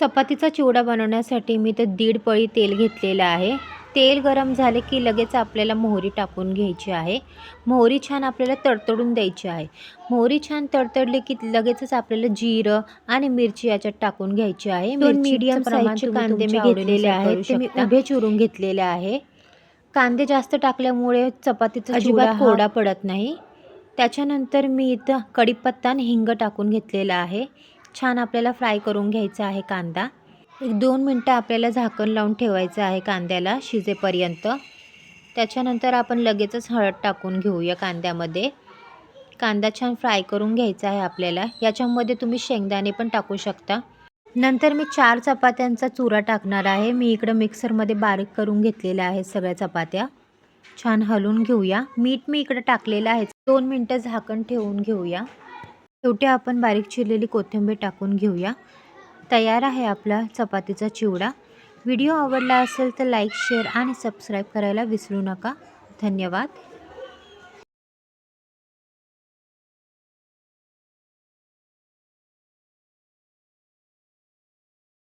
चपातीचा चिवडा बनवण्यासाठी मी तर 1.5 पळी तेल घेतलेलं आहे। तेल गरम झाले की लगेच आपल्याला मोहरी टाकून घ्यायची आहे। मोहरी छान आपल्याला तडतडून द्यायची आहे। मोहरी छान तडतडली की लगेचच आपल्याला जिरं आणि मिरची याच्यात टाकून घ्यायची आहे। 2 मीडियम साईजचे कांदे मी घेतलेले आहेत, ते मी उभे चिरून घेतलेले आहे। कांदे जास्त टाकल्यामुळे चपातीचा चिवडा कोरडा पडत नाही। त्याच्यानंतर मी इथं कढीपत्ता आणि हिंग टाकून घेतलेला आहे। छान आपल्याला फ्राय करून घ्यायचा आहे कांदा। 1-2 मिनटं आपल्याला झाकण लावून ठेवायचं आहे कांद्याला शिजेपर्यंत। त्याच्यानंतर आपण लगेचच हळद टाकून घेऊया कांद्यामध्ये। कांदा छान फ्राय करून घ्यायचा आहे आपल्याला। याच्यामध्ये तुम्ही शेंगदाणे पण टाकू शकता। नंतर मी 4 चपात्यांचा चुरा टाकणार आहे। मी इकडं मिक्सरमध्ये बारीक करून घेतलेल्या आहे सगळ्या चपात्या। छान हलवून घेऊया। मीठ मी इकडे टाकलेलं आहे। 2 मिनटं झाकण ठेवून घेऊया। शेवटी आपण बारीक चिरलेली कोथिंबीर टाकून घेऊया। तयार आहे आपला चपातीचा चिवडा। व्हिडिओ आवडला असेल तर लाईक, शेअर आणि सबस्क्राईब करायला विसरू नका। धन्यवाद।